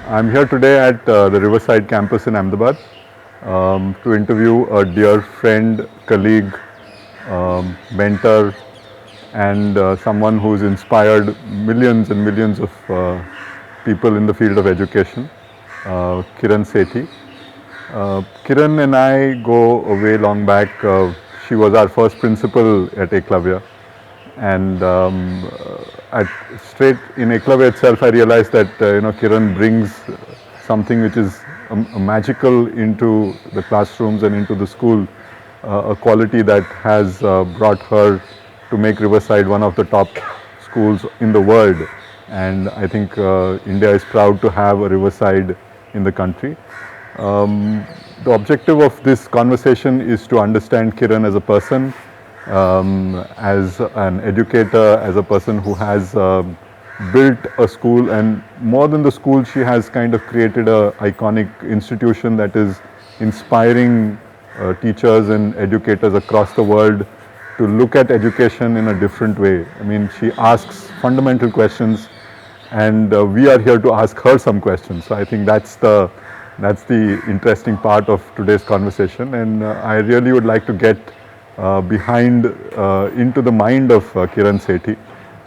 I'm here today at the Riverside campus in Ahmedabad to interview a dear friend, colleague, mentor, and someone who's inspired millions and millions of people in the field of education, Kiran Sethi. Kiran and I go a way long back. She was our first principal at Eklavya, and at straight in Eklavya itself, I realized that Kiran brings something which is a magical into the classrooms and into the school, a quality that has brought her to make Riverside one of the top schools in the world. And I think India is proud to have a Riverside in the country. The objective of this conversation is to understand Kiran as a person, as an educator, as a person who has built a school, and more than the school, she has kind of created a iconic institution that is inspiring teachers and educators across the world to look at education in a different way. I mean, she asks fundamental questions, and we are here to ask her some questions. So I think that's the interesting part of today's conversation, and I really would like to get behind into the mind of Kiran Sethi,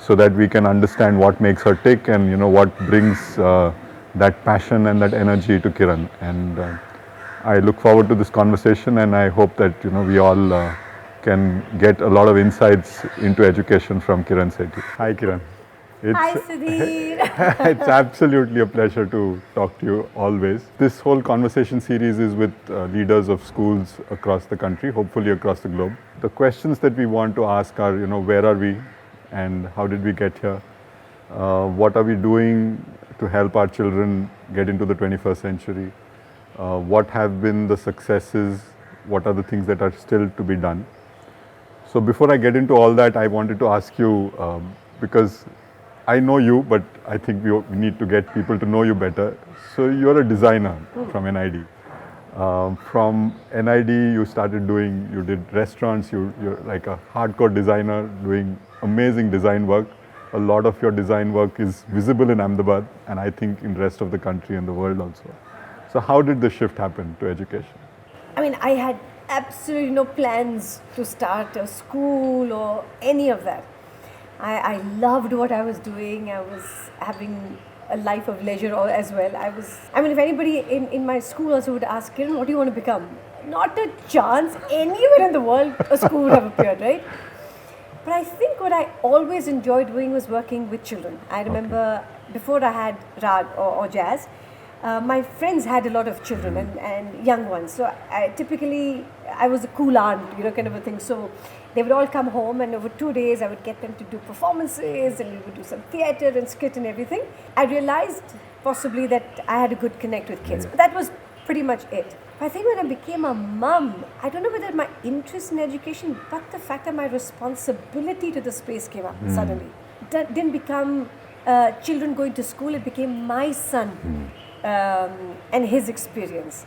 so that we can understand what makes her tick and what brings that passion and that energy to Kiran. And I look forward to this conversation, and I hope that we all can get a lot of insights into education from Kiran Sethi. Hi Kiran. Hi Sethi. It's absolutely a pleasure to talk to you always. This whole conversation series is with leaders of schools across the country, hopefully across the globe. The questions that we want to ask are, where are we and how did we get here? What are we doing to help our children get into the 21st century? What have been the successes? What are the things that are still to be done? So before I get into all that, I wanted to ask you, because I know you, but I think we need to get people to know you better. So you're a designer from NID. From NID, you did restaurants, you're like a hardcore designer doing amazing design work. A lot of your design work is visible in Ahmedabad, and I think in the rest of the country and the world also. So how did the shift happen to education? I mean, I had absolutely no plans to start a school or any of that. I loved what I was doing. I was having a life of leisure as well. if anybody in my school also would ask, Kiran, what do you want to become? Not a chance anywhere in the world a school would have appeared, right? But I think what I always enjoyed doing was working with children. I remember before I had Rag or jazz, my friends had a lot of children and young ones. So I was a cool aunt, kind of a thing. So they would all come home, and over 2 days I would get them to do performances, and we would do some theatre and skit and everything. I realized possibly that I had a good connect with kids. But that was pretty much it. But I think when I became a mum, I don't know whether my interest in education, but the fact that my responsibility to the space came up suddenly. That didn't become children going to school, it became my son and his experience.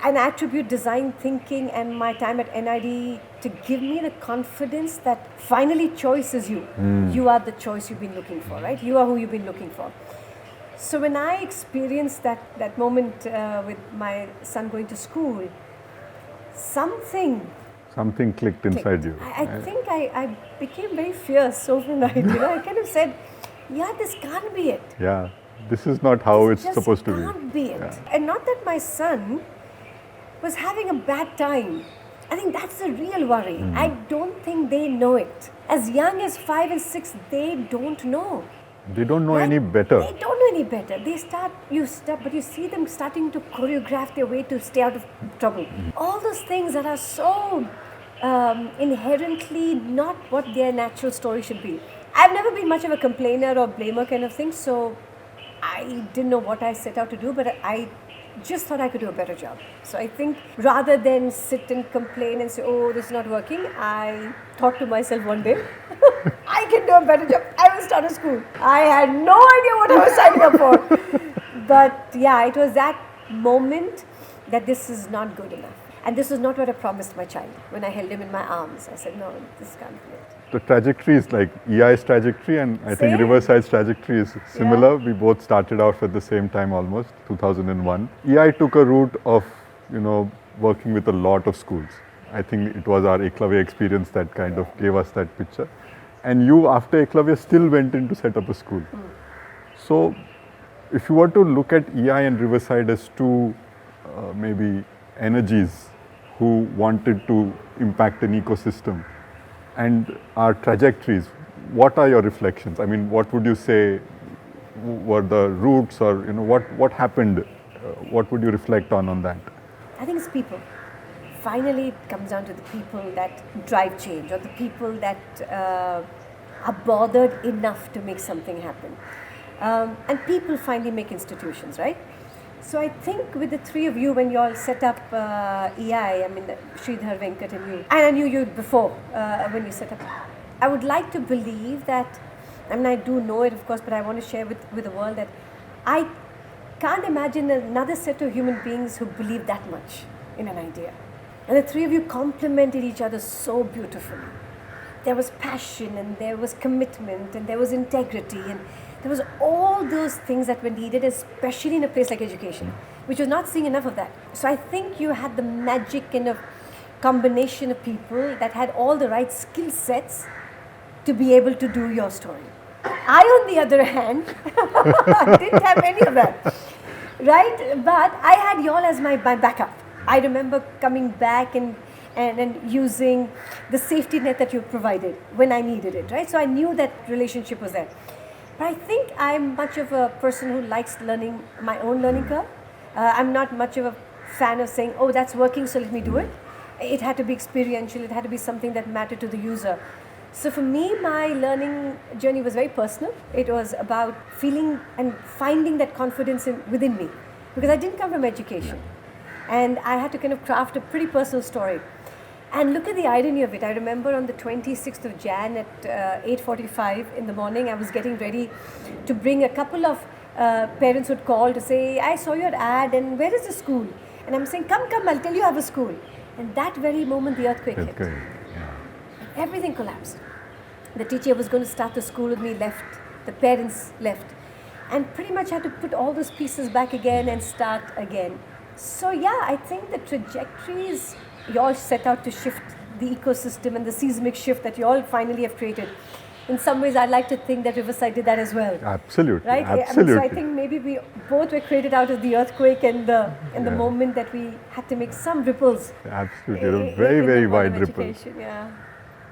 And I attribute design thinking and my time at NID to give me the confidence that finally choice is you. You are the choice you've been looking for, right? You are who you've been looking for. So when I experienced that moment with my son going to school, something clicked inside you. I think I became very fierce overnight. I kind of said, yeah, this can't be it. Yeah, this is not how it's supposed to be. This can't be it. Yeah. And not that my son was having a bad time. I think that's the real worry. I don't think they know it. As young as 5 and 6, they don't know. They don't know any better. They don't know any better. But you see them starting to choreograph their way to stay out of trouble. All those things that are so inherently not what their natural story should be. I've never been much of a complainer or blamer kind of thing, so I didn't know what I set out to do, but I just thought I could do a better job. So I think rather than sit and complain and say, oh, this is not working, I thought to myself one day, I can do a better job. I will start a school. I had no idea what I was signing up for. But yeah, it was that moment that this is not good enough. And this was not what I promised my child when I held him in my arms. I said, no, this can't be it. The trajectory is like EI's trajectory, and I think Same. Riverside's trajectory is similar. We both started off at the same time, almost 2001. EI took a route of, working with a lot of schools. I think it was our Eklavya experience that kind of gave us that picture. And you, after Eklavya, still went in to set up a school. So, if you were to look at EI and Riverside as two maybe energies who wanted to impact an ecosystem, and our trajectories, what are your reflections? I mean, what would you say were the roots, or what happened? What would you reflect on that? I think it's people. Finally, it comes down to the people that drive change, or the people that are bothered enough to make something happen. And people finally make institutions, right? So I think with the three of you, when you all set up EI, I mean Sridhar, Venkat and you, and I knew you before when you set up, I would like to believe that, I mean I do know it of course, but I want to share with the world that I can't imagine another set of human beings who believe that much in an idea. And the three of you complemented each other so beautifully. There was passion, and there was commitment, and there was integrity, and there was all those things that were needed, especially in a place like education, which was not seeing enough of that. So I think you had the magic kind of combination of people that had all the right skill sets to be able to do your story. I, on the other hand, didn't have any of that, right? But I had y'all as my backup. I remember coming back and using the safety net that you provided when I needed it, right? So I knew that relationship was there. But I think I'm much of a person who likes learning my own learning curve. I'm not much of a fan of saying, oh, that's working, so let me do it. It had to be experiential. It had to be something that mattered to the user. So for me, my learning journey was very personal. It was about feeling and finding that confidence within me, because I didn't come from education. And I had to kind of craft a pretty personal story. And look at the irony of it. I remember on the 26th of Jan at 8:45 in the morning, I was getting ready to bring a couple of parents would call to say, I saw your ad and where is the school? And I'm saying, come, I'll tell you I have a school. And that very moment, the earthquake hit. Everything collapsed. The teacher was going to start the school with me left. The parents left. And pretty much had to put all those pieces back again and start again. So yeah, I think the trajectories you all set out to shift the ecosystem and the seismic shift that you all finally have created. In some ways, I'd like to think that Riverside did that as well. Absolutely, right? absolutely. So I think maybe we both were created out of the earthquake and the moment that we had to make some ripples. Absolutely, very wide ripples. Yeah.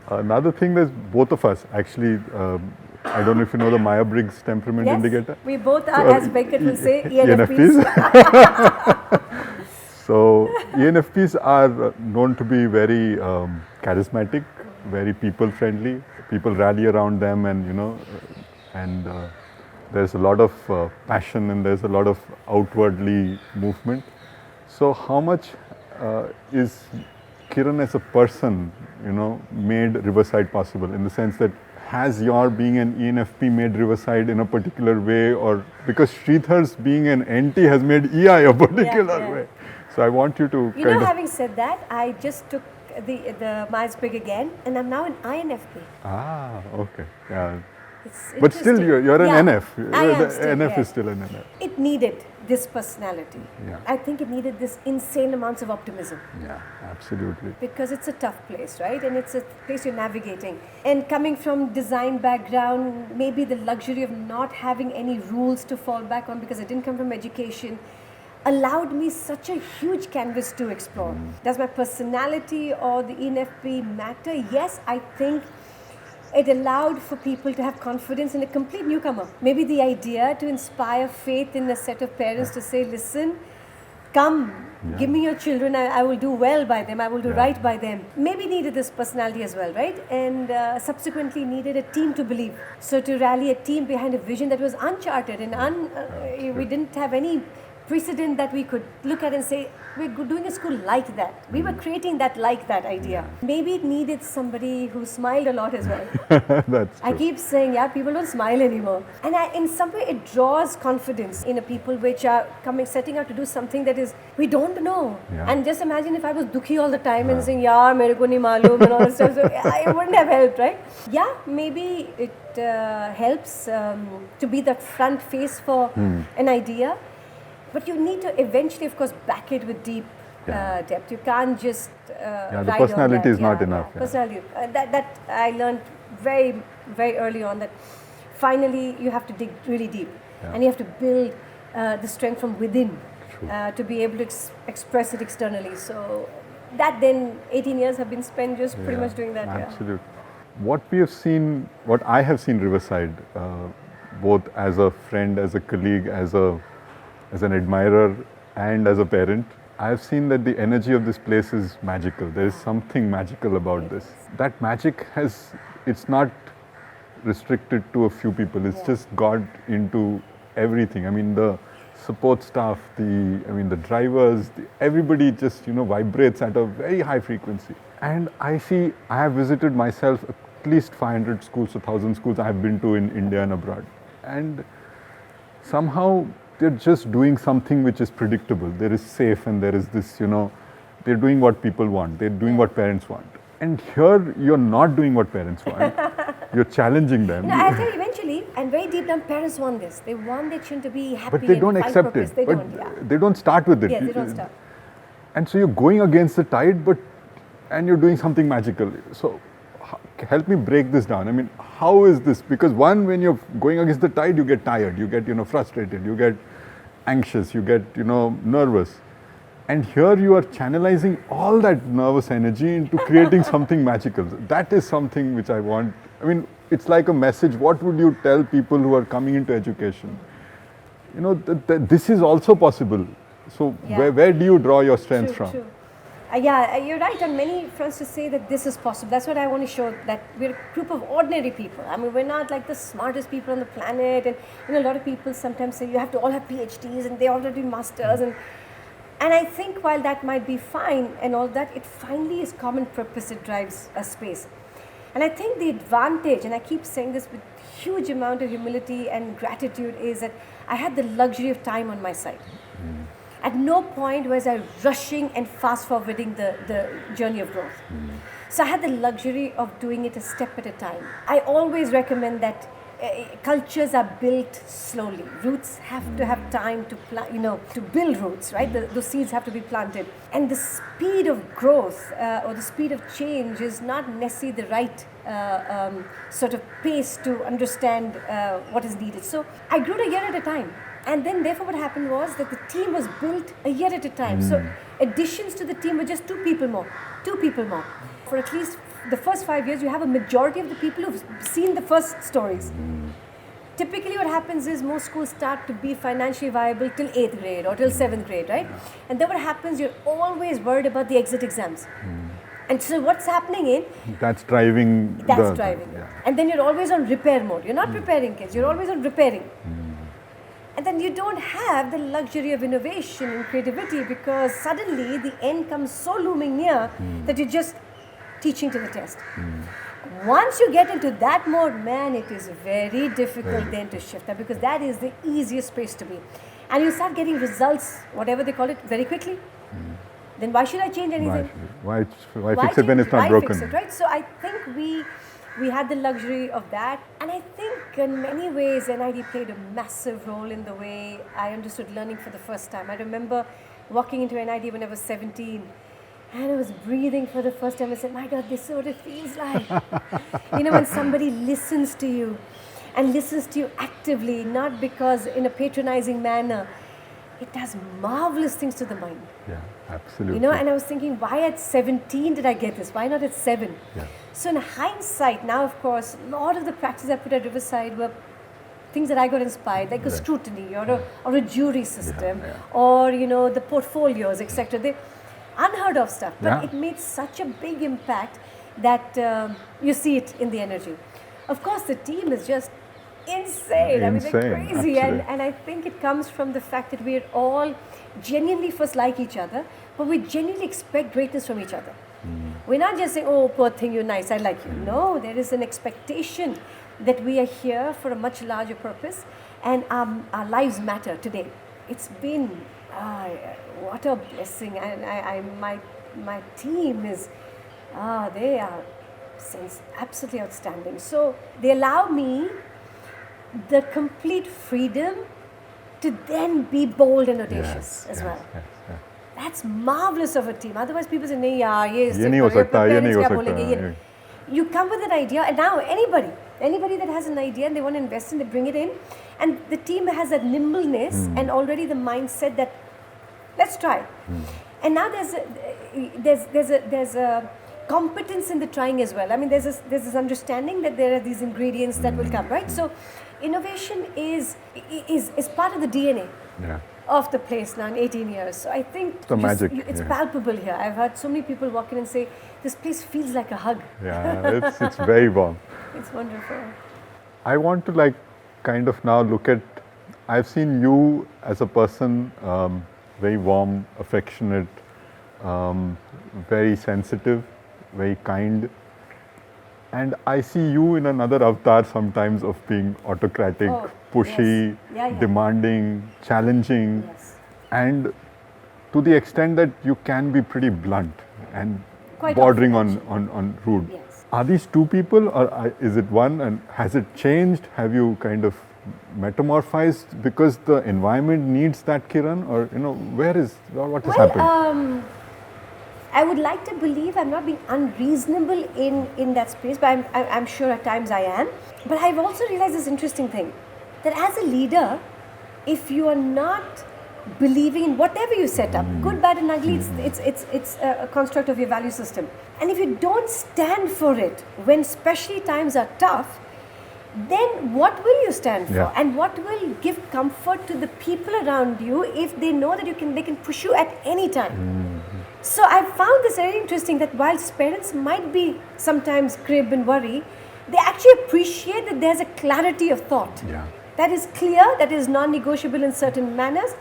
Another thing is both of us actually. I don't know if you know the Myers-Briggs temperament indicator. We both are, as Venkat will say, ENFPs. So ENFPs are known to be very charismatic, very people-friendly. People rally around them, and there's a lot of passion and there's a lot of outwardly movement. So how much is Kiran as a person, made Riverside possible, in the sense that has your being an ENFP made Riverside in a particular way, or because Sridhar's being an NT has made EI a particular way? So I want you to having said that, I just took the Myers-Briggs again, and I'm now an INFP. Ah, okay. Yeah. It's but still, you're an NF. I am still, NF is still an NF. It needed this personality. Yeah. I think it needed this insane amounts of optimism. Yeah, absolutely. Because it's a tough place, right? And it's a place you're navigating. And coming from design background, maybe the luxury of not having any rules to fall back on, because I didn't come from education, allowed me such a huge canvas to explore. Does my personality or the ENFP matter? Yes, I think it allowed for people to have confidence in a complete newcomer. Maybe the idea to inspire faith in a set of parents to say, listen, come, give me your children, I will do well by them, I will do right by them. Maybe needed this personality as well, right? And subsequently needed a team to believe. So to rally a team behind a vision that was uncharted and we didn't have any precedent that we could look at and say, we're doing a school like that. We were creating that like that idea. Maybe it needed somebody who smiled a lot as well. That's I true. keep saying, yeah, people don't smile anymore. And in some way, it draws confidence in a people which are setting out to do something that is, we don't know. Yeah. And just imagine if I was dukhi all the time and saying, yeah, mere ko nahi malum and all that stuff. So it wouldn't have helped, right? Yeah, maybe it helps to be that front face for an idea. But you need to eventually, of course, back it with deep depth. You can't just The ride personality on that. is not enough. Yeah. Personality. That I learned very, very early on, that finally you have to dig really deep. And you have to build the strength from within to be able to express it externally. So that then 18 years have been spent just pretty much doing that. Absolutely. What we have seen, what I have seen Riverside, both as a friend, as a colleague, as an admirer and as a parent, I have seen that the energy of this place is magical. There is something magical about this. That magic it's not restricted to a few people. It's just got into everything. I mean, the support staff, the drivers, everybody just, vibrates at a very high frequency. And I have visited myself at least 500 schools, 1,000 schools I have been to in India and abroad. And somehow they're just doing something which is predictable. There is safe and there is this, they're doing what people want. They're doing what parents want. And here you're not doing what parents want. You're challenging them. I think eventually, and very deep down, parents want this. They want their children to be happy. But they don't and accept purpose. it. They But don't, they don't start with it. Yeah, they don't start. And so you're going against the tide, and you're doing something magical. So help me break this down. I mean, how is this? Because one, when you're going against the tide, you get tired, you get, frustrated, you get anxious, you get, nervous. And here you are channelizing all that nervous energy into creating something magical. That is something which I want. I mean, it's like a message. What would you tell people who are coming into education? That this is also possible. So where do you draw your strength from? True. You're right on many fronts to say that this is possible. That's what I want to show, that we're a group of ordinary people. I mean, we're not like the smartest people on the planet. And a lot of people sometimes say you have to all have PhDs and they all have to do masters. And I think while that might be fine and all that, it finally is common purpose that drives a space. And I think the advantage, and I keep saying this with huge amount of humility and gratitude, is that I had the luxury of time on my side. At no point was I rushing and fast forwarding the journey of growth. So I had the luxury of doing it a step at a time. I always recommend that cultures are built slowly. Roots have to have time to to build roots, right? Those seeds have to be planted. And the speed of growth or the speed of change is not necessarily the right sort of pace to understand what is needed. So I grew it a year at a time. And then therefore what happened was that the team was built a year at a time. So additions to the team were just two people more. For at least the first 5 years, you have a majority of the people who've seen the first stories. Typically what happens is most schools start to be financially viable till 8th grade or till 7th grade, right? And then what happens, you're always worried about the exit exams. And so what's happening in... That's driving. And then you're always on repair mode. You're not preparing kids, you're always on repairing. And then you don't have the luxury of innovation and creativity, because suddenly the end comes so looming near that you're just teaching to the test. Once you get into that mode, man, it is very difficult then to shift that, because that is the easiest place to be. And you start getting results, whatever they call it, very quickly. Then why should I change anything? Why fix it when it's not broken? Fix it, right? So I think we had the luxury of that. And I think in many ways NID played a massive role in the way I understood learning for the first time. I remember walking into NID when I was 17 and I was breathing for the first time. I said, my God, this is what it feels like. When somebody listens to you and listens to you actively, not because in a patronizing manner, it does marvelous things to the mind. Yeah, absolutely. And I was thinking, why at 17 did I get this? Why not at 7? Yeah. So in hindsight, now of course, a lot of the practices I put at Riverside were things that I got inspired, like a scrutiny or a jury system, or the portfolios, etc. They unheard of stuff, but it made such a big impact that you see it in the energy. Of course, the team is just insane. I mean, they're Insane, crazy. actually. And I think it comes from the fact that we're all genuinely first like each other, but we genuinely expect greatness from each other. We're not just saying, oh, poor thing, you're nice, I like you. No, there is an expectation that we are here for a much larger purpose, and our lives matter today. It's been, what a blessing. And my team is, they are absolutely outstanding. So they allow me the complete freedom to then be bold and audacious as well. Yes. That's marvelous of a team. Otherwise, people say, "नहीं यार, ये ये नहीं हो सकता, ये नहीं हो सकता, बोलेंगे, ये." You come with an idea, and now anybody that has an idea and they want to invest in, they bring it in, and the team has that nimbleness and already the mindset that let's try. And now there's a competence in the trying as well. I mean, there's this understanding that there are these ingredients that will come, right? So, innovation is part of the DNA. Yeah. Of the place now in 18 years. So I think The magic, it's palpable here. I've heard so many people walk in and say, this place feels like a hug. Yeah, it's very warm. It's wonderful. I want to kind of now look at, I've seen you as a person, very warm, affectionate, very sensitive, very kind. And I see you in another avatar sometimes of being autocratic, pushy, yes. demanding, challenging, Yes. and to the extent that you can be pretty blunt and Quite bordering often, on rude. Yes. Are these two people, or is it one? And has it changed? Have you kind of metamorphosed because the environment needs that, Kiran? Or what has happened? I would like to believe I'm not being unreasonable in that space, but I'm sure at times I am. But I've also realized this interesting thing, that as a leader, if you are not believing in whatever you set up, good, bad and ugly, it's a construct of your value system. And if you don't stand for it, when especially times are tough, then what will you stand for? Yeah. And what will give comfort to the people around you if they know that they can push you at any time? So I found this very interesting, that whilst parents might be sometimes crib and worry, they actually appreciate that there's a clarity of thought. Yeah. That is clear, that is non-negotiable in certain manners,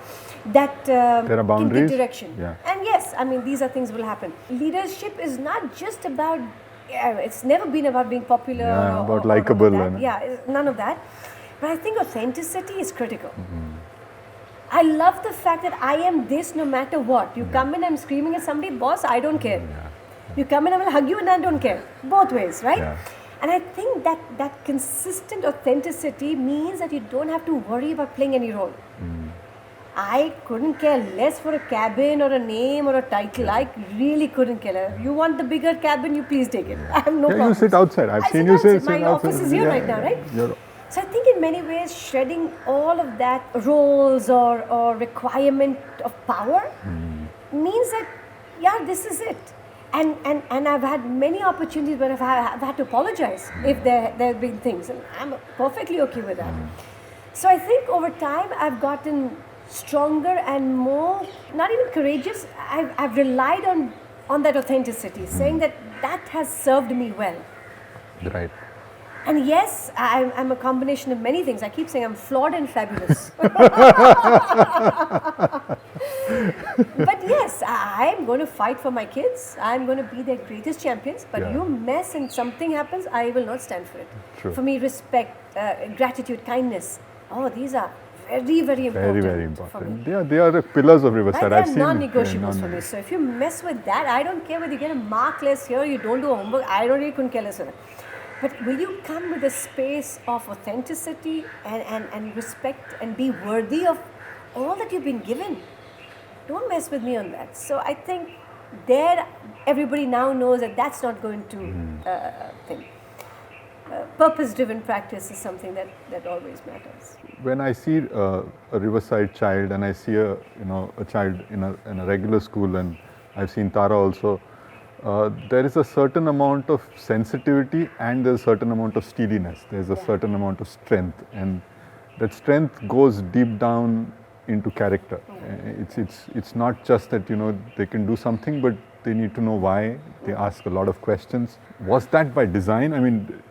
that There are boundaries. can give direction. Yeah. And yes, I mean, these are things will happen. Leadership is not just about, it's never been about being popular. Yeah, or about all likable of that. and- Yeah, none of that. But I think authenticity is critical. I love the fact that I am this no matter what. You come in, I'm screaming at somebody, boss, I don't care. You come in, I will hug you and I don't care. Both ways, right? Yeah. And I think that consistent authenticity means that you don't have to worry about playing any role. I couldn't care less for a cabin or a name or a title. I really couldn't care less. You want the bigger cabin, you please take it. I have no problem. You sit outside. I've seen you sit My office is here right now, right? So I think in many ways shredding all of that roles or requirement of power means that, yeah, this is it. And I've had many opportunities where I've had to apologize if there have been things, and I'm perfectly okay with that. So I think over time I've gotten stronger and more, not even courageous, I've relied on that authenticity, saying that has served me well. Right. And yes, I'm a combination of many things. I keep saying I'm flawed and fabulous. But yes, I'm going to fight for my kids. I'm going to be their greatest champions. But Yeah. you mess and something happens, I will not stand for it. True. For me, respect, gratitude, kindness. Oh, these are very, very important. Very, very For important. me. They are the pillars of Riverside. Right, I've they're seen non-negotiables for me. So if you mess with that, I don't care whether you get a mark less here, you don't do homework, I don't really couldn't care less with it. But will you come with a space of authenticity and respect and be worthy of all that you've been given? Don't mess with me on that. So I think there everybody now knows that that's not going to thing. Purpose-driven practice is something that always matters. When I see a Riverside child and I see a child in a regular school, and I've seen Tara also, there is a certain amount of sensitivity and there's a certain amount of steeliness. There's a certain amount of strength, and that strength goes deep down into character. It's not just that they can do something, but they need to know why. They ask a lot of questions. Was that by design? I mean,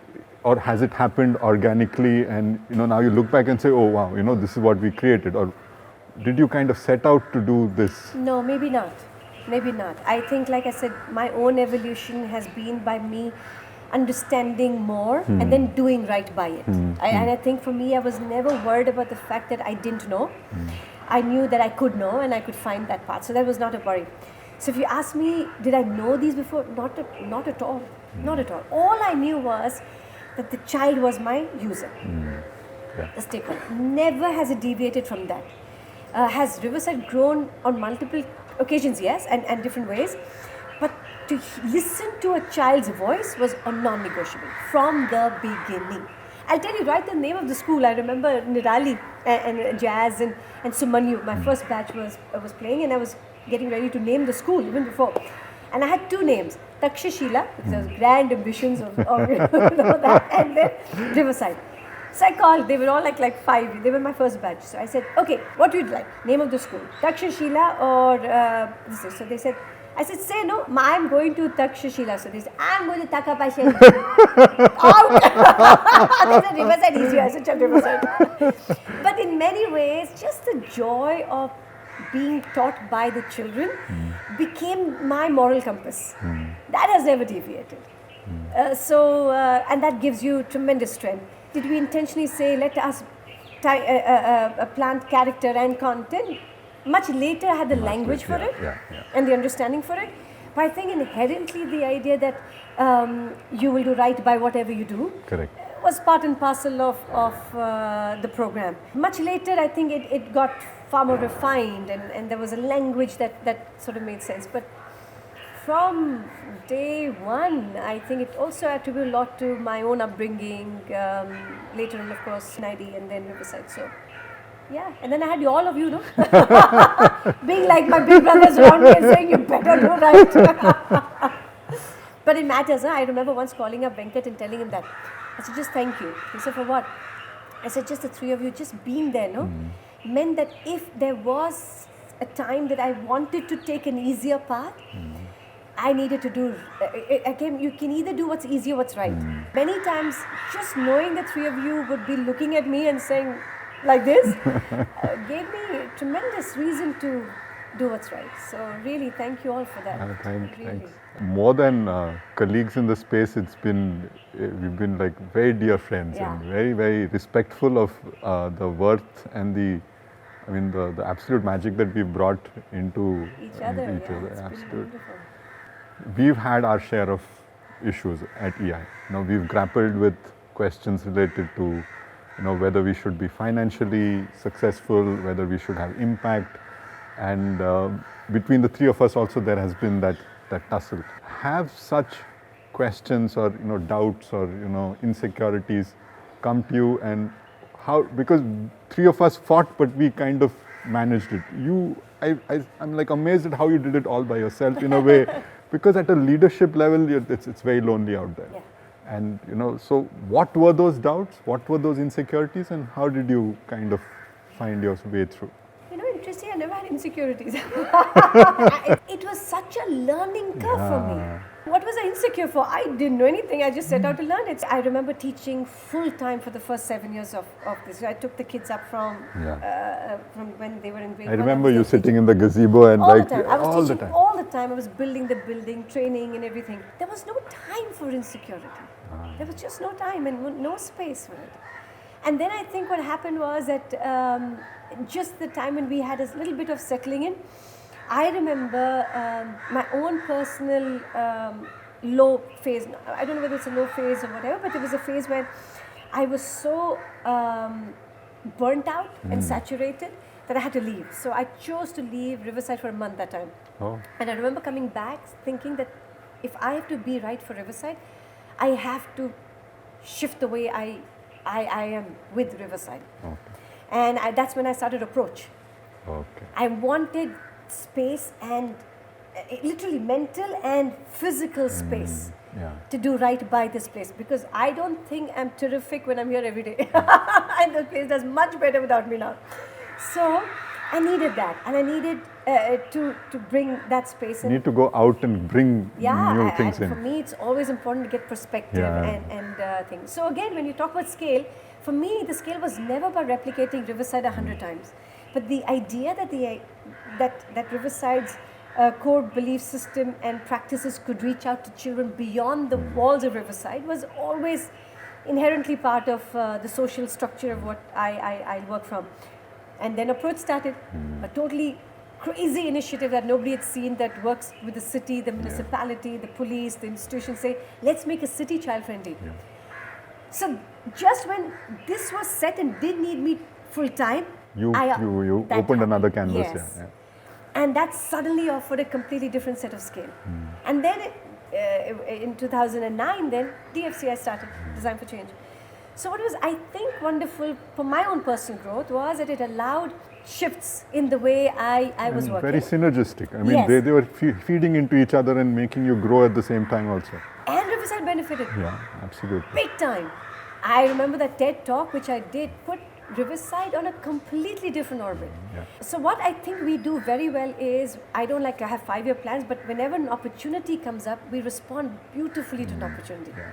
or has it happened organically and now you look back and say, oh wow, this is what we created? Or did you kind of set out to do this? No, maybe not. Maybe not. I think, like I said, my own evolution has been by me understanding more and then doing right by it. And I think for me, I was never worried about the fact that I didn't know. I knew that I could know and I could find that path. So that was not a worry. So if you ask me, did I know these before? Not at all. Not at all. All I knew was that the child was my user. The staple. Never has it deviated from that. Has Riverside grown on multiple occasions? Yes, and different ways. But to listen to a child's voice was a non-negotiable from the beginning. I'll tell you right the name of the school. I remember Nirali and Jazz and Sumanyu. My first batch was playing, and I was getting ready to name the school even before. And I had two names, Takshashila, because I was grand ambitions of that, and then Riverside. So I called, they were all like 5, they were my first batch. So I said, okay, what would you like? Name of the school, Takshashila or this is. So they said, I said, say no, I'm going to Takshashila. So they said, I'm going to Takapashali. Out! They said, Riverside easier. I said, Chal, Riverside. But in many ways, just the joy of being taught by the children became my moral compass. That has never deviated. And that gives you tremendous strength. Did we intentionally say, let us plant character and content? Much later, I had the language for it and the understanding for it. But I think inherently the idea that you will do right by whatever you do was part and parcel of the program. Much later, I think it got far more refined and there was a language that sort of made sense. But from day one, I think it also attributed a lot to my own upbringing. Later on, of course, NID and then Riverside. So, yeah. And then I had all of you, no? Being like my big brothers around me and saying, you better do right. But it matters, huh? I remember once calling up Venkat and telling him that. I said, just thank you. He said, for what? I said, just the three of you, just being there, no? Meant that if there was a time that I wanted to take an easier path, I needed to do, again, you can either do what's easy or what's right. Many times, just knowing the three of you would be looking at me and saying, like this, gave me tremendous reason to do what's right. So really, thank you all for that. Thanks. More than colleagues in the space, we've been like very dear friends and very, very respectful of the worth and the absolute magic that we brought into each other. Absolutely. We've had our share of issues at EI. We've grappled with questions related to whether we should be financially successful, whether we should have impact, and between the three of us also there has been that tussle. Have such questions or doubts or insecurities come to you, and how, because three of us fought but we kind of managed it. I'm like amazed at how you did it all by yourself in a way, because at a leadership level it's very lonely out there. And so what were those doubts, what were those insecurities, and how did you kind of find your way through? Interesting, I never had insecurities. It was such a learning curve for me. What was I insecure for? I didn't know anything, I just set out to learn it. I remember teaching full time for the first 7 years of this. I took the kids up from when they were in grade 1. I remember you sitting in the gazebo and all the time. I was teaching all the time. I was building the building, training and everything. There was no time for insecurity. There was just no time and no space for it. And then I think what happened was that just the time when we had a little bit of settling in, I remember my own personal low phase. I don't know whether it's a low phase or whatever, but it was a phase when I was so burnt out and saturated that I had to leave. So I chose to leave Riverside for a month that time. And I remember coming back thinking that if I have to be right for Riverside, I have to shift the way I am with Riverside. And that's when I started approach. I wanted space and literally mental and physical space to do right by this place, because I don't think I'm terrific when I'm here every day. And the place does much better without me now. So I needed that, and I needed to bring that space. You need to go out and bring Yeah, new things and in. for me, it's always important to get perspective Yeah. and things. So again, when you talk about scale, for me, the scale was never about replicating Riverside 100 times, but the idea that Riverside's core belief system and practices could reach out to children beyond the walls of Riverside was always inherently part of the social structure of what I work from. And then Approach started, a totally crazy initiative that nobody had seen, that works with the city, the municipality, the police, the institutions, say, let's make a city child friendly. Yeah. So just when this was set and didn't need me full time, You that opened happened. another canvas. Yes. Yeah. And that suddenly offered a completely different set of scale. And then in 2009, then DFCI started, Design for Change. So what was, I think, wonderful for my own personal growth was that it allowed shifts in the way I was And working. very synergistic. I mean, Yes. they were feeding into each other and making you grow at the same time also. And Riverside benefited Yeah, absolutely. big time. I remember that TED talk which I did put Riverside on a completely different orbit. Yeah. So what I think we do very well is, I don't like to have 5-year plans, but whenever an opportunity comes up, we respond beautifully to an opportunity. Yeah.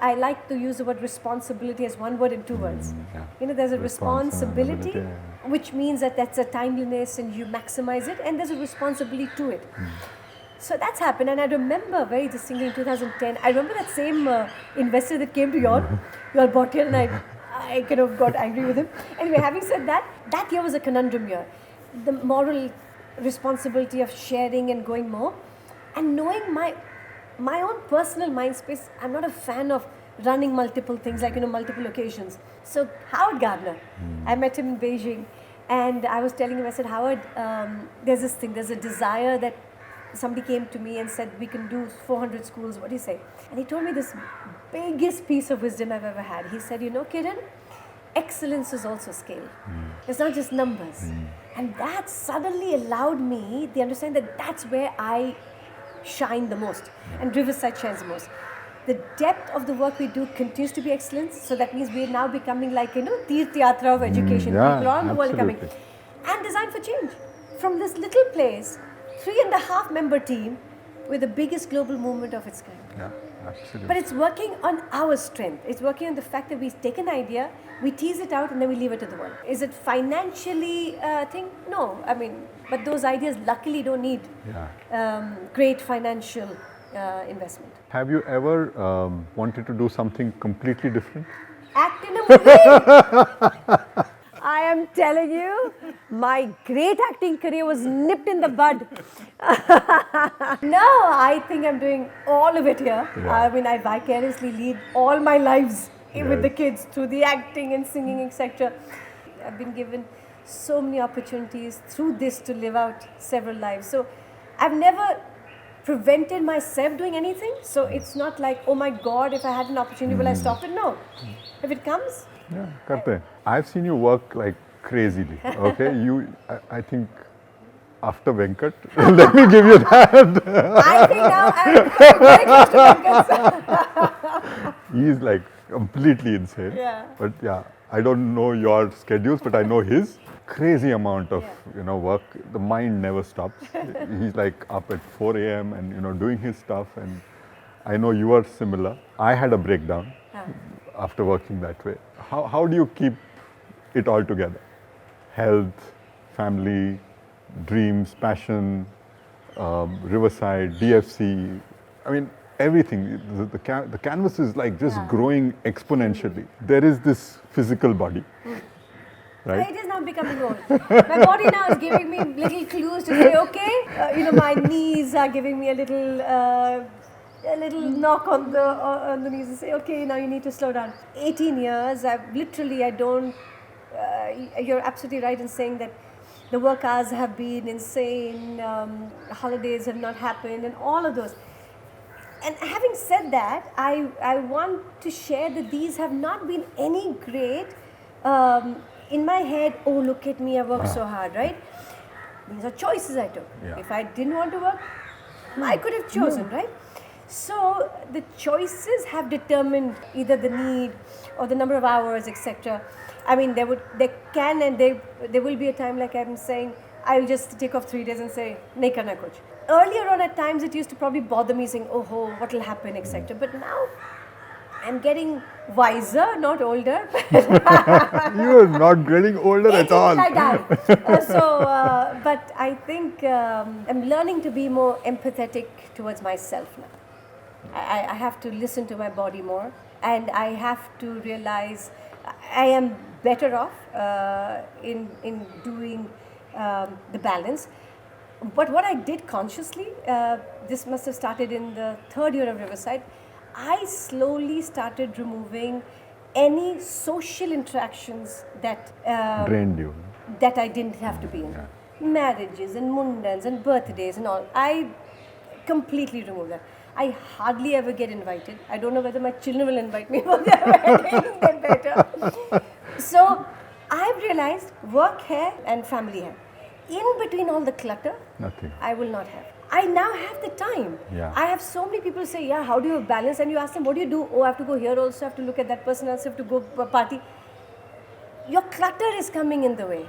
I like to use the word responsibility as one word in 2 words. Yeah. You know, there's a Responsibility, responsibility, yeah. which means that that's a timeliness and you maximize it, and there's a responsibility to it. So that's happened, and I remember very distinctly in 2010, I remember that same investor that came to your bought it, and I kind of got angry with him. Anyway, having said that, that year was a conundrum year. The moral responsibility of sharing and going more, and knowing my own personal mind space. I'm not a fan of running multiple things, like, multiple occasions. So Howard Gardner, I met him in Beijing, and I was telling him, I said, Howard, there's this thing, there's a desire that somebody came to me and said, we can do 400 schools, what do you say? And he told me this biggest piece of wisdom I've ever had. He said, Kiran, excellence is also scale. It's not just numbers. And that suddenly allowed me the understanding that that's where I shine the most, and Riverside shines the most. The depth of the work we do continues to be excellence, so that means we're now becoming like, Tirth Yatra of education. yeah, People around the world coming. absolutely. And Design for Change. From this little place, 3.5 member team with the biggest global movement of its kind. Yeah, absolutely. But it's working on our strength. It's working on the fact that we take an idea, we tease it out, and then we leave it to the world. Is it financially thing? No. I mean, but those ideas luckily don't need great financial investment. Have you ever wanted to do something completely different? Act in a movie. I am telling you, my great acting career was nipped in the bud. No, I think I'm doing all of it here. Yeah. I mean, I vicariously lead all my lives with the Yes. kids through the acting and singing, etc. I've been given so many opportunities through this to live out several lives. So I've never prevented myself doing anything. So it's not like, oh my God, if I had an opportunity, will I stop it? No. If it comes, Yeah, karte. I've seen you work like crazily. Okay, I think after Venkat, let me give you that. I think now I'm very close to Venkat's. He's like completely insane. Yeah. But yeah, I don't know your schedules, but I know his crazy amount of work. The mind never stops. He's like up at 4 a.m. and doing his stuff. And I know you are similar. I had a breakdown after working that way. How do you keep it all together? Health, family, dreams, passion, Riverside, DFC. I mean, everything. The canvas is like just growing exponentially. There is this physical body, right? It is now becoming old. My body now is giving me little clues to say, okay, my knees are giving me a little knock on the knees and say, okay, now you need to slow down. 18 years, you're absolutely right in saying that the work hours have been insane, holidays have not happened, and all of those. And having said that, I want to share that these have not been any great in my head, oh, look at me, I worked so hard, right? These are choices I took. Yeah. If I didn't want to work, I could have chosen, right? So the choices have determined either the need or the number of hours, etc. I mean, there will be a time, like I'm saying, I'll just take off 3 days and say, nahi karna kuch. Earlier on at times it used to probably bother me saying, oh, what will happen, etc. But now I'm getting wiser, not older. You are not getting older at all. But I think I'm learning to be more empathetic towards myself now. I have to listen to my body more, and I have to realize I am better off in doing the balance. But what I did consciously, this must have started in the 3rd year of Riverside, I slowly started removing any social interactions that Drained you. that I didn't have to be in. Yeah. Marriages and mundans and birthdays and all. I completely removed that. I hardly ever get invited. I don't know whether my children will invite me for their wedding. Get better. So I've realized work here and family here. In between all the clutter, Nothing. I will not have. I now have the time. Yeah. I have so many people say, yeah, how do you balance? And you ask them, what do you do? Oh, I have to go here also, I have to look at that person, I also have to go party. Your clutter is coming in the way.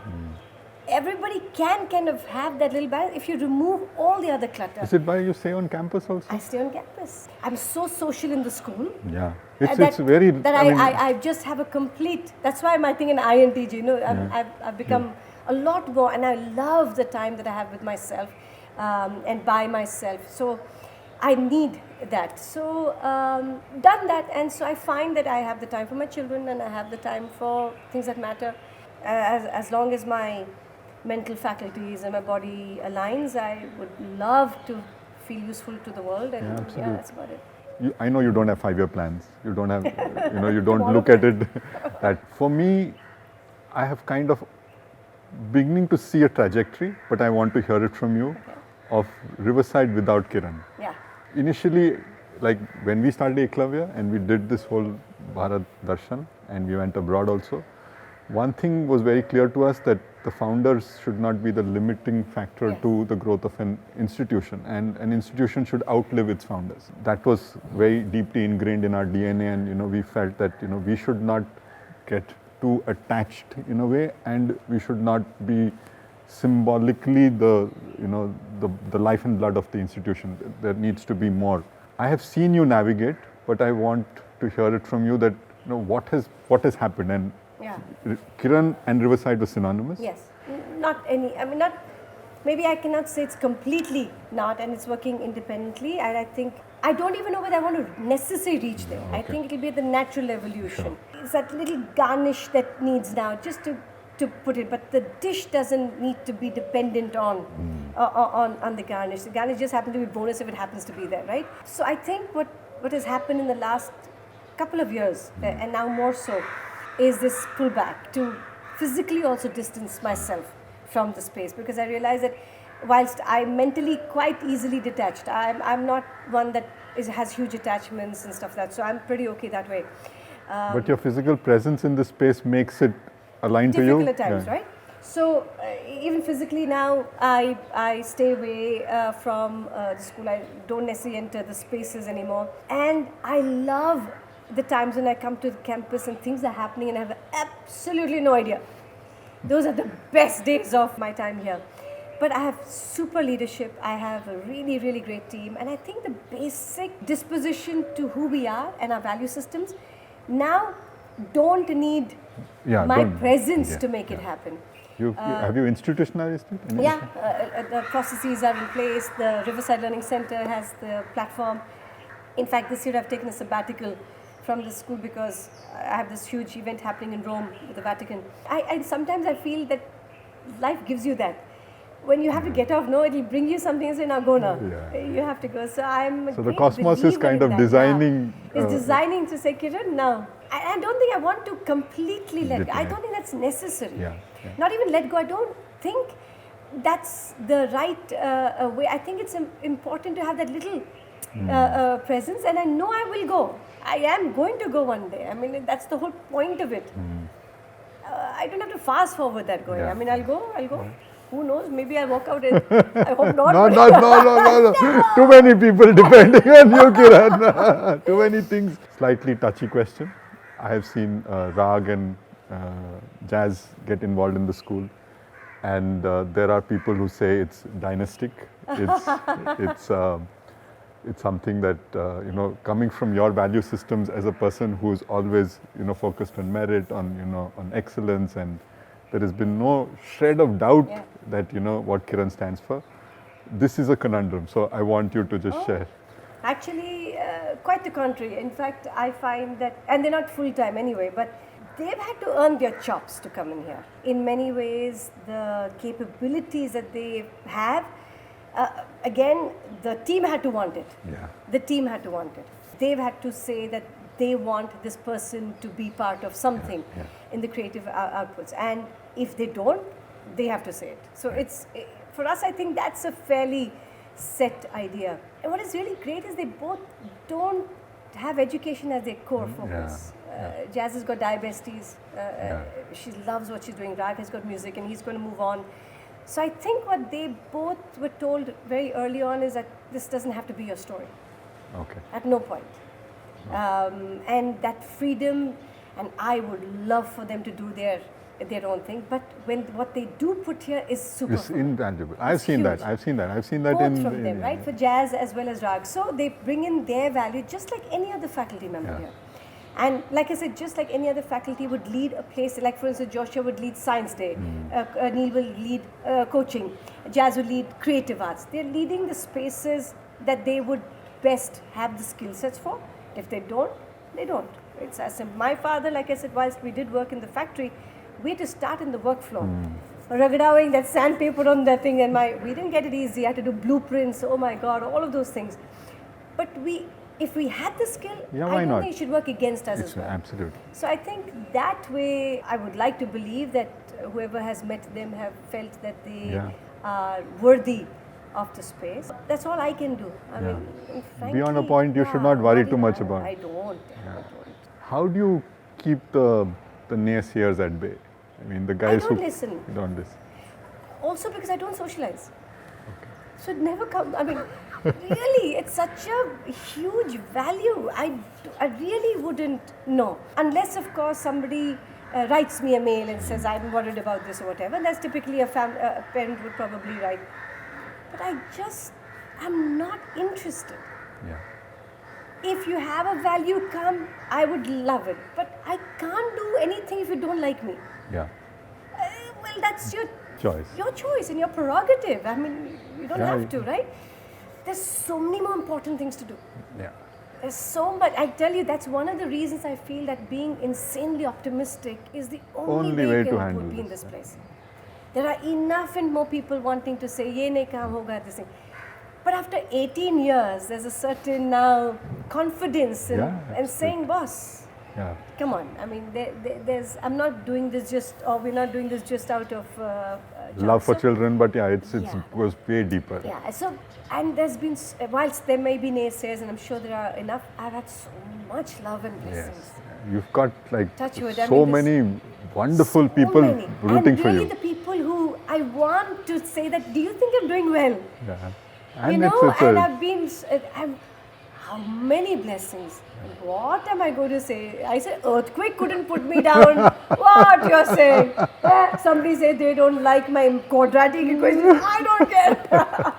Everybody can kind of have that little balance if you remove all the other clutter. Is it why you stay on campus also? I stay on campus. I'm so social in the school. Yeah. It's very... That I just have a complete... That's why I'm, I think, an INTJ. You know, I've become a lot more, and I love the time that I have with myself and by myself. So I need that. So done that, and so I find that I have the time for my children, and I have the time for things that matter. As long as my mental faculties and my body aligns, I would love to feel useful to the world, and absolutely. that's about it. I know you don't have 5-year plans. You don't have, you don't look at it. That for me, I have kind of beginning to see a trajectory, but I want to hear it from you, of Riverside without Kiran. Yeah. Initially, like when we started Eklavya and we did this whole Bharat Darshan and we went abroad also, one thing was very clear to us, that the founders should not be the limiting factor to the growth of an institution, and an institution should outlive its founders. That was very deeply ingrained in our DNA, and we felt that we should not get too attached in a way, and we should not be symbolically the life and blood of the institution. There needs to be more. I have seen you navigate, but I want to hear it from you, that what has happened. And Kiran and Riverside were synonymous? Yes. Not any, I mean, not, maybe I cannot say it's completely not, and it's working independently. And I think, I don't even know whether I want to necessarily reach there. I think it'll be the natural evolution. Sure. It's that little garnish that needs now, just to put it, but the dish doesn't need to be dependent on the garnish. The garnish just happens to be bonus if it happens to be there, right? So I think what has happened in the last couple of years, and now more so, is this pullback to physically also distance myself from the space, because I realize that whilst I'm mentally quite easily detached, I'm not one that has huge attachments and stuff like that, so I'm pretty okay that way. But your physical presence in the space makes it aligned to you? Difficult at times, right? So even physically now, I stay away from the school. I don't necessarily enter the spaces anymore. And I love the times when I come to the campus and things are happening and I have absolutely no idea. Those are the best days of my time here. But I have super leadership. I have a really, really great team. And I think the basic disposition to who we are and our value systems now don't need my presence to make it happen. Have you institutionalized it? The processes are in place. The Riverside Learning Center has the platform. In fact, this year I've taken a sabbatical from the school because I have this huge event happening in Rome with the Vatican. Sometimes I feel that life gives you that. When you have to get off, it'll bring you something and say, now go now. You have to go. So I'm So the cosmos is kind of designing. It's designing to say, Kiran, now. I don't think I want to completely let go. I don't think that's necessary. Not even let go. I don't think that's the right way. I think it's important to have that little presence, and I know I will go. I am going to go one day. I mean, that's the whole point of it. I don't have to fast forward that going. I mean, I'll go. Who knows? Maybe I'll walk out and I hope not. No. Too many people depending on you, Kiran. Too many things. Slightly touchy question. I have seen Rag and jazz get involved in the school. and there are people who say it's dynastic. It's it's something that coming from your value systems as a person who's always focused on merit, on excellence, and there has been no shred of doubt that what Kiran stands for. This is a conundrum, so I want you to just share. Actually, quite the contrary. In fact, I find that, and they're not full time anyway, but they've had to earn their chops to come in here. In many ways, the capabilities that they have, again, the team had to want it. Yeah. The team had to want it. They've had to say that they want this person to be part of something in the creative outputs. And if they don't, they have to say it. So it's, for us, I think that's a fairly set idea. And what is really great is they both don't have education as their core focus. Jazz has got diabetes. She loves what she's doing. Rag has got music, and he's going to move on. So I think what they both were told very early on is that this doesn't have to be your story. Okay. At no point. And that freedom, and I would love for them to do their own thing, but when what they do put here is super. It's intangible. I've seen that. I've seen that Both in from them, right? For Jazz as well as Rag. So they bring in their value just like any other faculty member here. And like I said, just like any other faculty would lead a place, like for instance, Joshua would lead Science Day, Neil will lead coaching, Jazz will lead creative arts. They're leading the spaces that they would best have the skill sets for. If they don't, they don't. It's as simple. My father, like I said, whilst we did work in the factory, we had to start in the workflow. Ragadawing that sandpaper on that thing, and we didn't get it easy. I had to do blueprints, oh my God, all of those things. But if we had the skill, I don't think it should work against us as well. Absolutely. So I think that way, I would like to believe that whoever has met them have felt that they are worthy of the space. That's all I can do. I mean, frankly, beyond a point, you should not worry too much about it. I don't. How do you keep the naysayers at bay? I mean, the guys who listen. You don't listen. Also because I don't socialize. So it never comes. I mean, really, it's such a huge value. I really wouldn't know. Unless, of course, somebody writes me a mail and says, I'm worried about this or whatever. And that's typically a parent would probably write. But I'm not interested. Yeah. If you have a value come, I would love it. But I can't do anything if you don't like me. Yeah. Well, that's your choice. Your choice and your prerogative. I mean, you don't have to, right? There's so many more important things to do. Yeah. There's so much. I tell you, that's one of the reasons I feel that being insanely optimistic is the only way you can be in this place. There are enough and more people wanting to say, ye nahi kaam hoga, this thing. But after 18 years, there's a certain now confidence in saying, boss, come on. I mean, I'm not doing this we're not doing this just out of love for children, but it goes way deeper. Yeah. So, and there's been, whilst there may be naysayers, and I'm sure there are enough, I've had so much love and blessings. Yes. You've got like so many wonderful people rooting for you. And really the people who I want to say that, do you think I'm doing well? Yeah. And and I've been, how many blessings. What am I going to say? I said, earthquake couldn't put me down. What you're saying? Somebody said they don't like my quadratic equation. I don't care.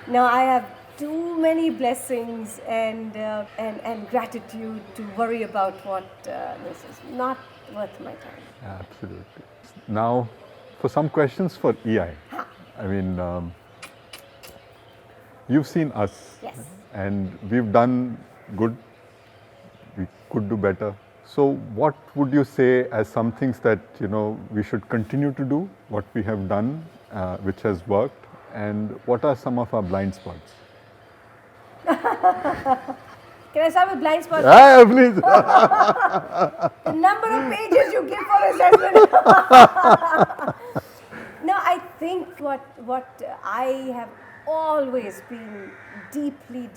Now I have too many blessings and gratitude to worry about what this is not worth my time. Absolutely. Now, for some questions for EI. I mean, you've seen us, and we've done good. We could do better. So, what would you say as some things that we should continue to do? What we have done, which has worked, and what are some of our blind spots? Can I start with blind spots? Yeah, please. The number of pages you give for assessment. No, I think what I have always been deeply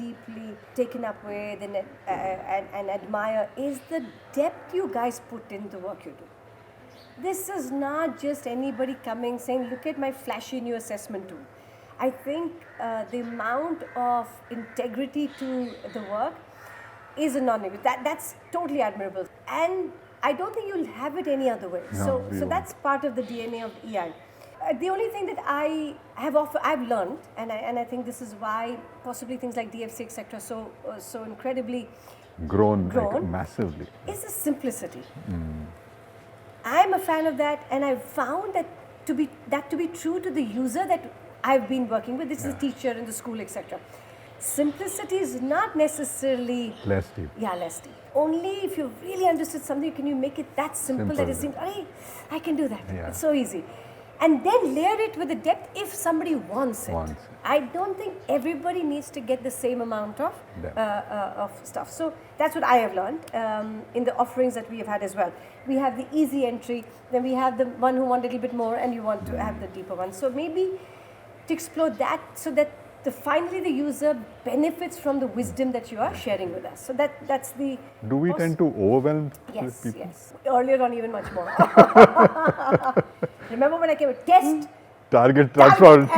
taken up with and admire is the depth you guys put in the work you do. This is not just anybody coming saying, look at my flashy new assessment tool. I think the amount of integrity to the work is a non-negotiable. That's totally admirable. And I don't think you'll have it any other way. No, so that's part of the DNA of EI. The only thing that I've learned, and I think this is why possibly things like DFC etc. So incredibly Grown. Like grown, massively. is the simplicity. I'm a fan of that, and I've found that to be true to the user that I've been working with. This is a teacher in the school, etc. Simplicity is not necessarily Less deep. less deep. Only if you really understood something can you make it that simple that it seems, hey, I can do that. Yeah. It's so easy. And then layer it with the depth if somebody wants it. I don't think everybody needs to get the same amount of stuff. So that's what I have learned in the offerings that we have had as well. We have the easy entry, then we have the one who want a little bit more, and you want to have the deeper one. So maybe to explore that so that finally the user benefits from the wisdom that you are sharing with us. So that's the... Do we tend to overwhelm Yes, people? yes. Earlier on even much more. Remember when I came with test? Target Transform.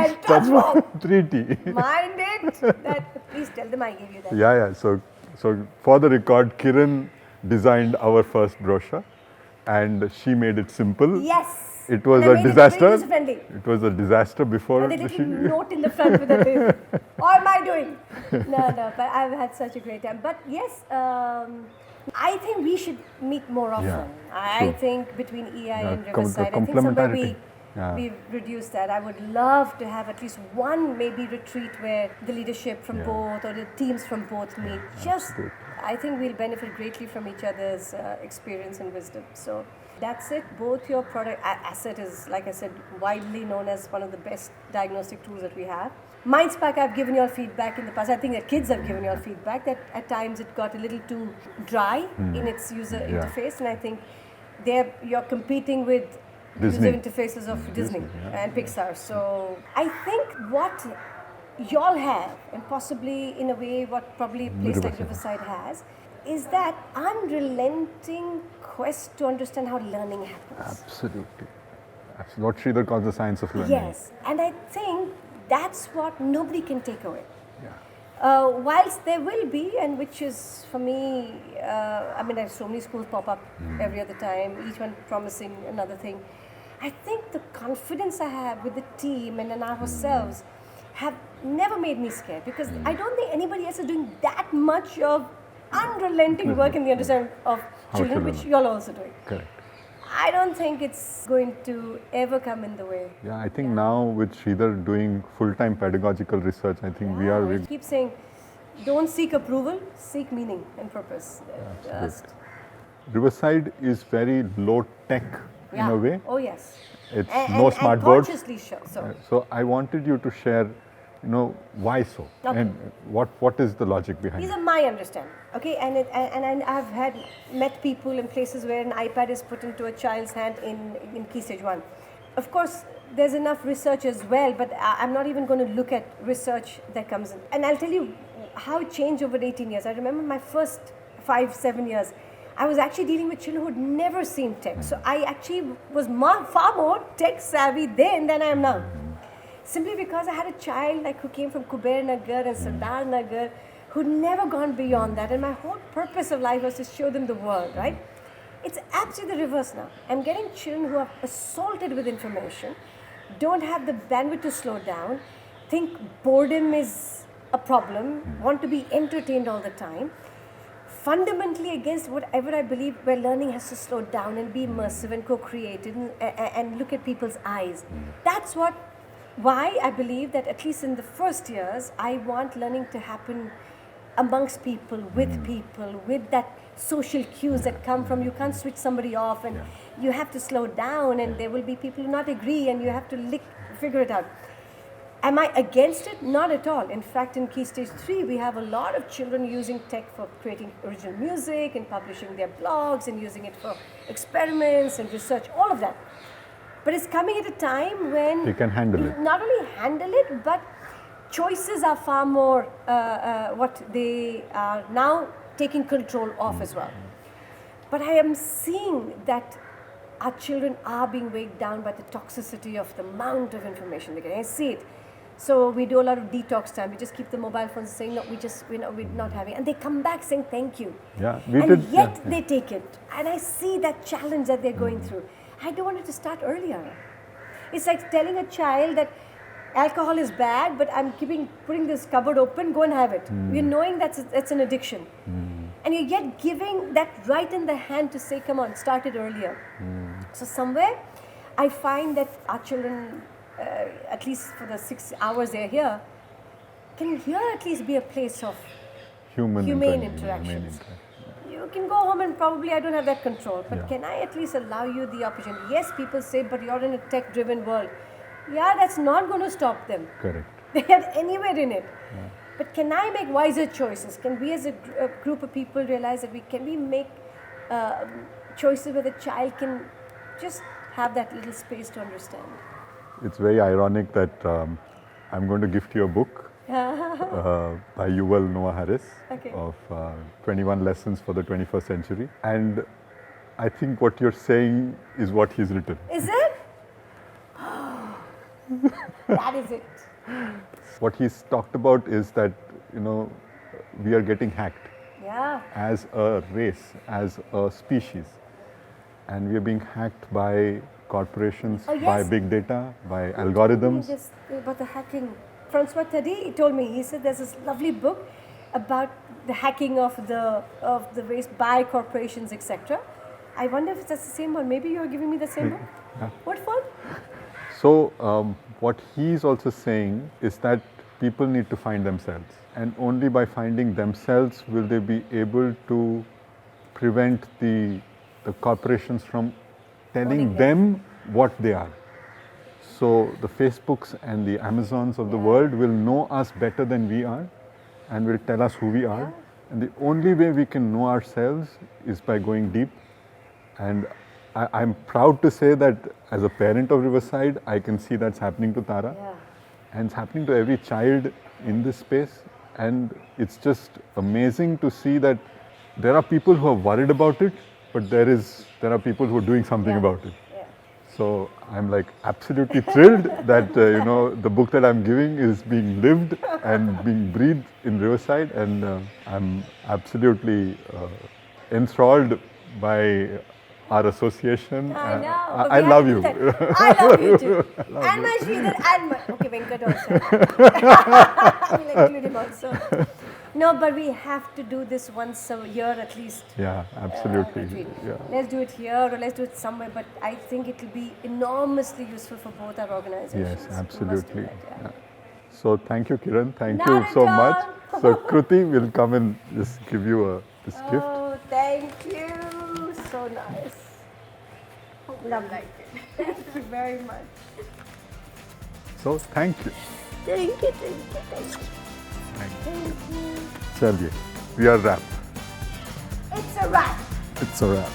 3T. Mind it. Please tell them I gave you that. Yeah. So for the record, Kiran designed our first brochure and she made it simple. Yes. It was And I a made it disaster. very user-friendly. It was a disaster before. And the little note in the front with the what am I doing? No, but I've had such a great time. But yes, I think we should meet more often. Yeah, I true. think between EI and The Riverside, I think somewhere complementarity. we've reduced that. I would love to have at least one maybe retreat where the leadership from both or the teams from both meet. Absolutely. I think we'll benefit greatly from each other's experience and wisdom. So that's it. Both your product asset is, like I said, widely known as one of the best diagnostic tools that we have. MindSpark, I've given you all feedback in the past. I think that kids have given you all feedback that at times it got a little too dry in its user interface, and I think you're competing with Disney. user interfaces of Disney and Pixar. So I think what y'all have, and possibly in a way what probably a place like Riverside has, is that unrelenting quest to understand how learning happens. Absolutely. What Sridhar calls the science of learning. Yes, and I think that's what nobody can take away. Yeah. Whilst there will be, and which is for me, I mean, there's so many schools pop up every other time, each one promising another thing. I think the confidence I have with the team and in ourselves have never made me scared, because I don't think anybody else is doing that much of unrelenting work in the understanding of children, which you're also doing. Correct. I don't think it's going to ever come in the way. Yeah, I think now with Sridhar doing full-time pedagogical research, I think we are... I keep saying, don't seek approval, seek meaning and purpose. Riverside is very low-tech in a way. Oh yes. It's And- no and smart boards. consciously so. So I wanted you to share, why so? Okay. And what is the logic behind These it? are my understanding. Okay, and I've met people in places where an iPad is put into a child's hand in Key Stage 1. Of course, there's enough research as well, but I'm not even going to look at research that comes in. And I'll tell you how it changed over 18 years. I remember my first 5-7 years, I was actually dealing with children who had never seen tech. So I actually was far more tech savvy then than I am now. Simply because I had a child who came from Kuber Nagar and Sardar Nagar, who'd never gone beyond that. And my whole purpose of life was to show them the world, right? It's absolutely the reverse now. I'm getting children who are assaulted with information, don't have the bandwidth to slow down, think boredom is a problem, want to be entertained all the time. Fundamentally against whatever I believe, where learning has to slow down and be immersive and co-created and look at people's eyes. That's why I believe that at least in the first years, I want learning to happen amongst people, with that social cues that come from, you can't switch somebody off and you have to slow down and there will be people who not agree and you have to figure it out. Am I against it? Not at all. In fact, in Key Stage 3, we have a lot of children using tech for creating original music and publishing their blogs and using it for experiments and research, all of that. But it's coming at a time when They can handle it. Not only handle it, but choices are far more what they are now taking control of as well. But I am seeing that our children are being weighed down by the toxicity of the amount of information they're getting. I see it. So we do a lot of detox time. We just keep the mobile phones saying, no, we're not having. And they come back saying thank you. Yeah, Yet they take it. And I see that challenge that they're going through. I don't want it to start earlier. It's like telling a child that alcohol is bad, but I'm putting this cupboard open, go and have it. We're knowing that's an addiction. And you're yet giving that right in the hand to say, come on, start it earlier. So somewhere, I find that our children, at least for the 6 hours they're here, can here at least be a place of humane interactions. You can go home and probably I don't have that control, but can I at least allow you the opportunity? Yes, people say, but you're in a tech-driven world. Yeah, that's not going to stop them. Correct. They are anywhere in it. But can I make wiser choices? Can we as a group of people realize that can we make choices where the child can just have that little space to understand? It's very ironic that I'm going to gift you a book by Yuval Noah Harris of 21 Lessons for the 21st Century. And I think what you're saying is what he's written. Is it? That is it. What he's talked about is that, we are getting hacked as a race, as a species. And we are being hacked by corporations, by big data, by algorithms. Just about the hacking. Francois Teddy told me, he said there's this lovely book about the hacking of the race by corporations, etc. I wonder if that's the same one. Maybe you're giving me the same book? What for? So what he's also saying is that people need to find themselves, and only by finding themselves will they be able to prevent the corporations from telling them what they are. So the Facebooks and the Amazons of the world will know us better than we are and will tell us who we are. And the only way we can know ourselves is by going deep. And I'm proud to say that as a parent of Riverside, I can see that's happening to Tara. And it's happening to every child in this space. And it's just amazing to see that there are people who are worried about it, but there are people who are doing something about it. So I'm like absolutely thrilled that the book that I'm giving is being lived and being breathed in Riverside, and I'm absolutely enthralled by our association. I know. I love you. I love you too. And my Sridhar and my Venkat also. I will include him also. No, but we have to do this once a year at least. Yeah, absolutely. Let's do it here or let's do it somewhere, but I think it will be enormously useful for both our organizations. Yes, absolutely. So thank you, Kiran. Thank Not you so at all. much. So Kruti will come and just give you this gift. Oh, thank you. So nice. Love like it. Thank you very much. So thank you. Thank you, thank you, thank you. Thank you. Chaliye, we are wrapped. It's a wrap. It's a wrap.